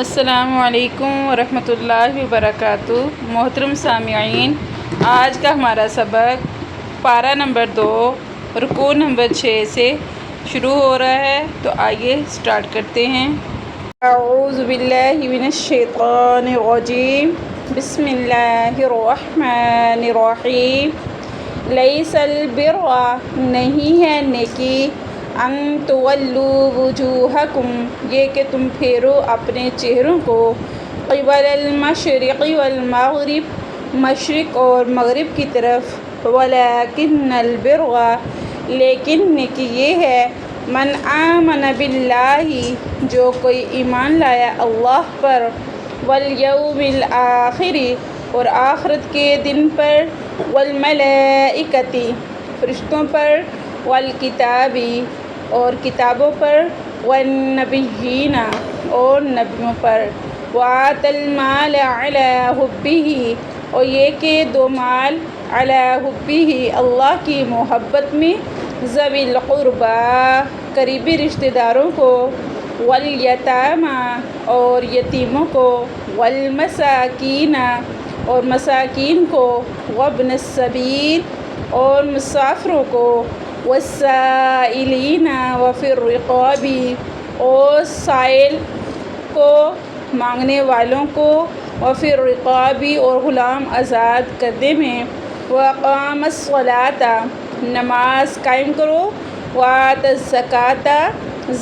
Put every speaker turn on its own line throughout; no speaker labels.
السلام علیکم ورحمۃ اللہ وبرکاتہ۔ محترم سامعین، آج کا ہمارا سبق پارہ نمبر 2 رکوع نمبر 6 سے شروع ہو رہا ہے، تو آئیے سٹارٹ کرتے ہیں۔ اعوذ باللہ من الشیطان الرجیم، بسم اللہ الرحمن الرحیم۔ لیس البر، نہیں ہے نیکی، ان تولوا وجوہکم، یہ کہ تم پھیرو اپنے چہروں کو، قبل المشرق والمغرب، مشرق اور مغرب کی طرف، ولکن البر، لیکن نیکی یہ ہے، من آمن باللہ، جو کوئی ایمان لایا اللہ پر، والیوم الآخر، اور آخرت کے دن پر، والملائکۃ، فرشتوں پر، والکتاب، اور کتابوں پر، والنبیین، اور نبیوں پر، وآت المال علی حبہ، اور یہ کہ دو مال علی حبہ، اللہ کی محبت میں، ذوی القربی، قریبی رشتہ داروں کو، والیتامی، اور یتیموں کو، والمساکین، اور مساکین کو، وابن السبیل، اور مسافروں کو، والسائلین وفی الرقاب، اور سائل کو، مانگنے والوں کو، وفی الرقاب، اور غلام آزاد کرنے میں، واقام الصلاۃ، نماز قائم کرو، وآت الزکوٰۃ،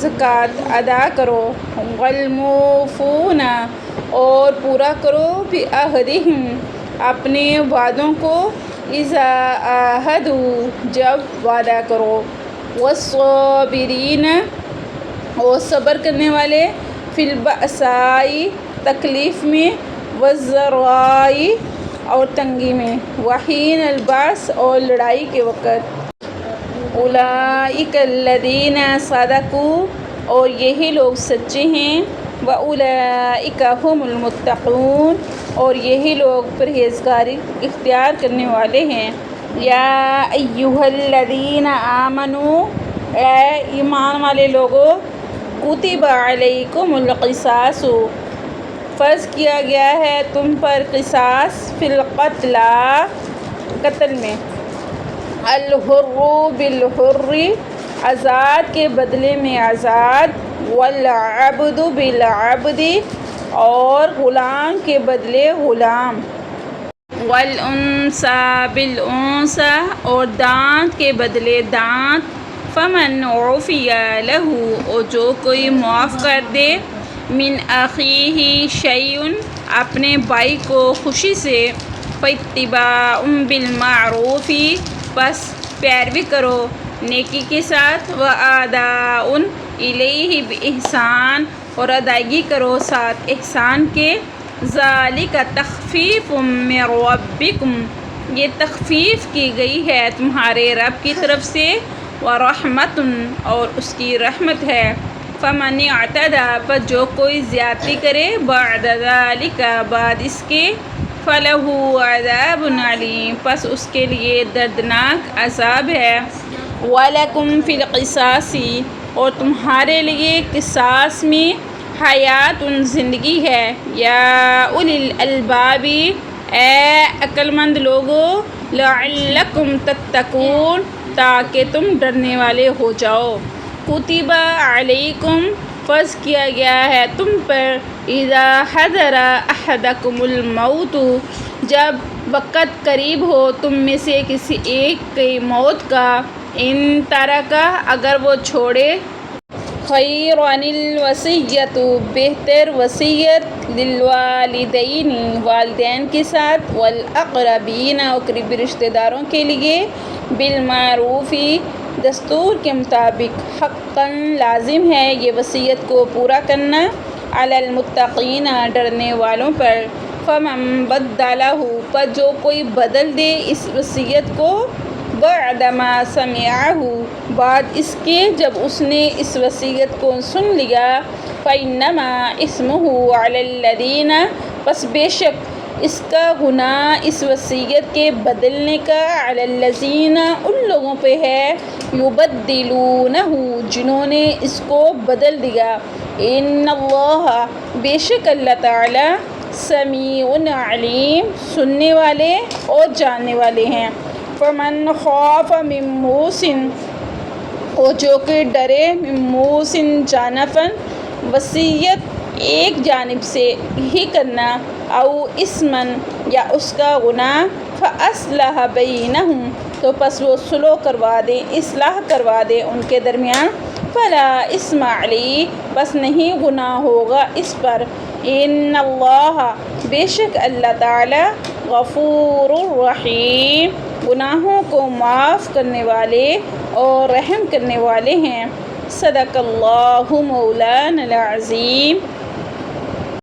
زکوٰۃ ادا کرو، والموفون، اور پورا کرو، بعہدہم، اپنے وعدوں کو، اذا عاہدوا، جب وعدہ کرو، والصابرین، اور صبر کرنے والے، فی البأساء، تکلیف میں، والضراء، اور تنگی میں، وحین البأس، اور لڑائی کے وقت، اولئک الذین صدقوا، اور یہی لوگ سچے ہیں، واولئک ھم المتقون، اور یہی لوگ پرہیزگاری اختیار کرنے والے ہیں۔ یا ایھا الذین آمنوا، اے ایمان والے لوگو، کتب علیکم القصاص، فرض کیا گیا ہے تم پر قصاص، فی القتلی، قتل میں، الحر بالحر، آزاد کے بدلے میں آزاد، والعبد بالعبد، اور غلام کے بدلے غلام، والانثی بالانثی، اور دانت کے بدلے دانت، فمن عفی لہ، اور جو کوئی معاف کر دے، من اخیہ شیء، اپنے بھائی کو خوشی سے، فاتباع بالمعروف، پس پیروی کرو نیکی کے ساتھ، واداء الیہ باحسان، اور ادائیگی کرو ساتھ احسان کے، ذالک تخفیف من ربکم، یہ تخفیف کی گئی ہے تمہارے رب کی طرف سے، ورحمۃ، اور اس کی رحمت ہے، فمن اعتدی، پس جو کوئی زیادتی کرے، بعد ذالک، بعد اس کے، فلہ عذاب علیم، پس اس کے لیے دردناک عذاب ہے، ولکم فی القصاص، اور تمہارے لیے قصاص میں، حیات، زندگی ہے، یا اولی الالباب، اے عقل مند لوگو، لعلکم تتقون، تاکہ تم ڈرنے والے ہو جاؤ، کتب علیکم، فرض کیا گیا ہے تم پر، اذا حضر احدکم الموت، جب وقت قریب ہو تم میں سے کسی ایک کی موت کا، ان ترکہ، اگر وہ چھوڑے، خیرًا الوصیۃ، بہتر وصیت، للوالدین، والدین کے ساتھ، والاقربین، اور قریبی رشتہ داروں کے لیے، بالمعروف، دستور کے مطابق، حقاً، لازم ہے یہ وصیت کو پورا کرنا، علی المتقین، ڈرنے والوں پر، فمن بدلہ، پس جو کوئی بدل دے اس وصیت کو، بعد ما سمعہ، بعد اس کے جب اس نے اس وصیت کو سن لیا، فإنما اثمہ علی الذین، پس بے شک اس کا گناہ اس وصیت کے بدلنے کا، علی الذین، ان لوگوں پہ ہے، یبدلونہ، جنہوں نے اس کو بدل دیا، ان اللہ، بے شک اللہ تعالیٰ سمیع علیم سننے والے اور جاننے والے ہیں۔ فمن خاف من موص اور جو کہ ڈرے من موص جانفاً وصیت ایک جانب سے ہی کرنا، او اسمن یا اس کا گناہ، فاصلح بینہم تو پس وہ صلح کروا دے، اصلاح کروا دے ان کے درمیان، فلا اثم علیہ بس نہیں گناہ ہوگا اس پر، ان اللہ بے شک اللہ تعالی غفور الرحیم گناہوں کو معاف کرنے والے اور رحم کرنے والے ہیں۔ صدق اللہ مولانا العظیم۔